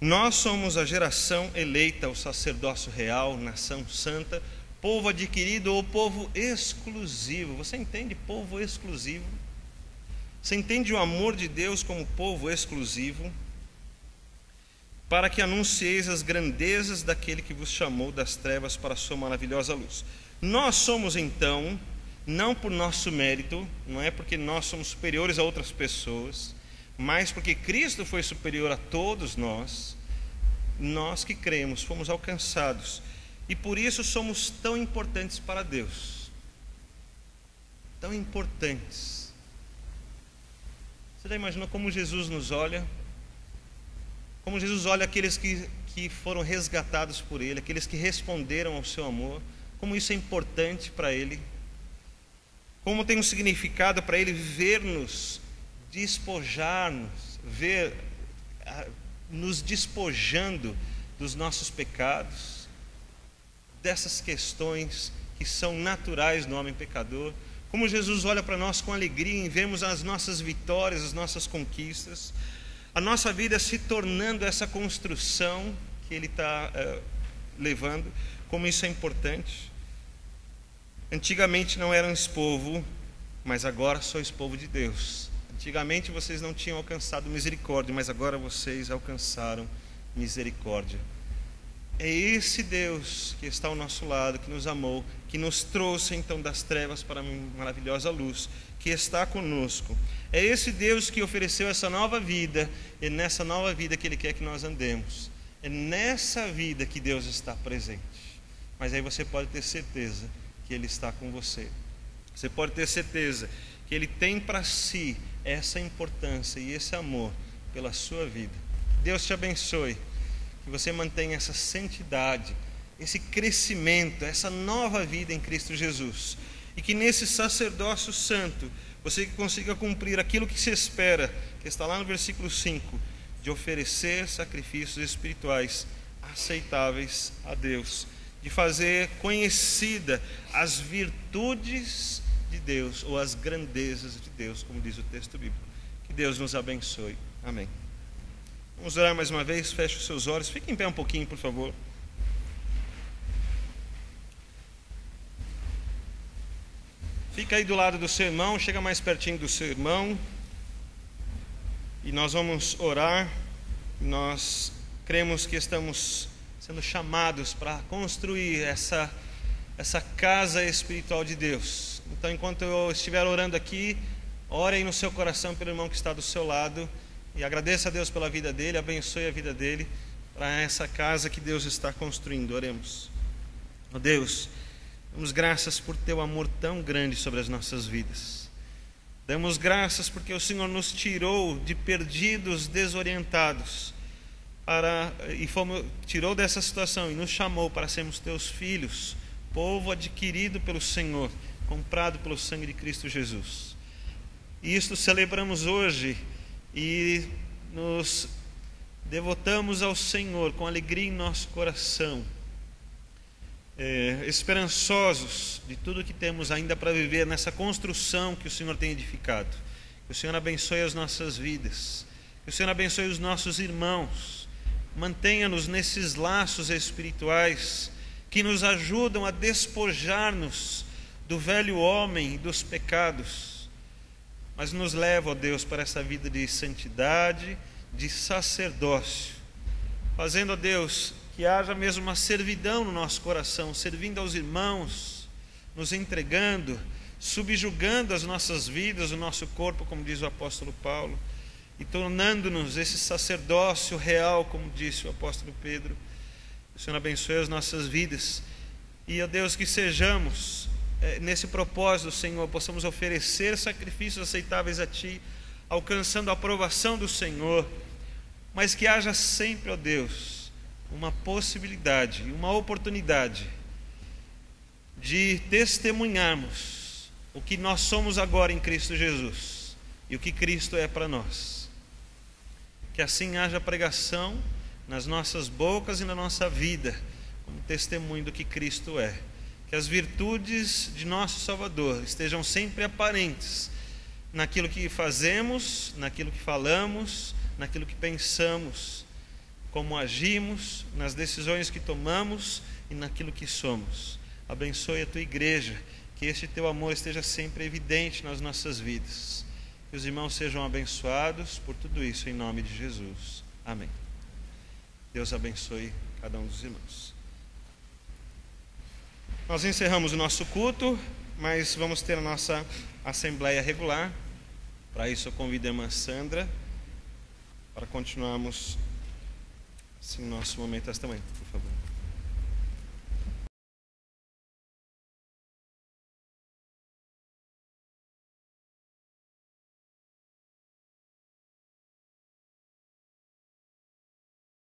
Nós somos a geração eleita, o sacerdócio real, nação santa, povo adquirido ou povo exclusivo. Você entende povo exclusivo? Você entende o amor de Deus como povo exclusivo? Para que anuncieis as grandezas daquele que vos chamou das trevas para a sua maravilhosa luz. Nós somos então, não por nosso mérito, não é porque nós somos superiores a outras pessoas, mas porque Cristo foi superior a todos nós que cremos, fomos alcançados. E por isso somos tão importantes para Deus. Tão importantes. Você já imaginou como Jesus nos olha? Como Jesus olha aqueles que foram resgatados por Ele, aqueles que responderam ao seu amor, como isso é importante para Ele, como tem um significado para Ele ver-nos, despojar-nos, nos despojando dos nossos pecados, dessas questões que são naturais no homem pecador. Como Jesus olha para nós com alegria em vermos as nossas vitórias, as nossas conquistas, a nossa vida se tornando essa construção que Ele está levando, como isso é importante. Antigamente não eram esse povo, mas agora sois povo de Deus. Antigamente vocês não tinham alcançado misericórdia, mas agora vocês alcançaram misericórdia. É esse Deus que está ao nosso lado, que nos amou, que nos trouxe então das trevas para a maravilhosa luz, que está conosco. É esse Deus que ofereceu essa nova vida, e nessa nova vida que Ele quer que nós andemos. É nessa vida que Deus está presente. Mas aí você pode ter certeza que Ele está com você. Você pode ter certeza que Ele tem para si essa importância e esse amor pela sua vida. Deus te abençoe, que você mantenha essa santidade, esse crescimento, essa nova vida em Cristo Jesus, e que nesse sacerdócio santo você consiga cumprir aquilo que se espera, que está lá no versículo 5, de oferecer sacrifícios espirituais aceitáveis a Deus, de fazer conhecida as virtudes de Deus ou as grandezas de Deus, como diz o texto bíblico. Que Deus nos abençoe. Amém. Vamos orar mais uma vez. Feche os seus olhos. Fique em pé um pouquinho, por favor. Fica aí do lado do seu irmão, chega mais pertinho do seu irmão. E nós vamos orar. Nós cremos que estamos sendo chamados para construir essa casa espiritual de Deus. Então, enquanto eu estiver orando aqui, ore aí no seu coração pelo irmão que está do seu lado e agradeça a Deus pela vida dele, abençoe a vida dele para essa casa que Deus está construindo. Oremos. Ó Deus, damos graças por teu amor tão grande sobre as nossas vidas. Damos graças porque o Senhor nos tirou de perdidos, desorientados, tirou dessa situação e nos chamou para sermos teus filhos, povo adquirido pelo Senhor, comprado pelo sangue de Cristo Jesus. E isto celebramos hoje e nos devotamos ao Senhor com alegria em nosso coração, esperançosos de tudo que temos ainda para viver nessa construção que o Senhor tem edificado. Que o Senhor abençoe as nossas vidas, que o Senhor abençoe os nossos irmãos, mantenha-nos nesses laços espirituais que nos ajudam a despojar-nos do velho homem e dos pecados, mas nos leva, ó Deus, para essa vida de santidade, de sacerdócio, fazendo, ó Deus, que haja mesmo uma servidão no nosso coração, servindo aos irmãos, nos entregando, subjugando as nossas vidas, o nosso corpo, como diz o apóstolo Paulo, e tornando-nos esse sacerdócio real, como disse o apóstolo Pedro. O Senhor abençoe as nossas vidas e, ó Deus, que sejamos nesse propósito, Senhor, possamos oferecer sacrifícios aceitáveis a Ti, alcançando a aprovação do Senhor, mas que haja sempre, ó Deus, uma possibilidade, uma oportunidade de testemunharmos o que nós somos agora em Cristo Jesus e o que Cristo é para nós. Que assim haja pregação nas nossas bocas e na nossa vida, como testemunho do que Cristo é. Que as virtudes de nosso Salvador estejam sempre aparentes naquilo que fazemos, naquilo que falamos, naquilo que pensamos, como agimos, nas decisões que tomamos e naquilo que somos. Abençoe a Tua igreja, que este Teu amor esteja sempre evidente nas nossas vidas. Que os irmãos sejam abençoados por tudo isso, em nome de Jesus. Amém. Deus abençoe cada um dos irmãos. Nós encerramos o nosso culto, mas vamos ter a nossa assembleia regular. Para isso eu convido a irmã Sandra para continuarmos assim, nosso momento esta manhã, por favor.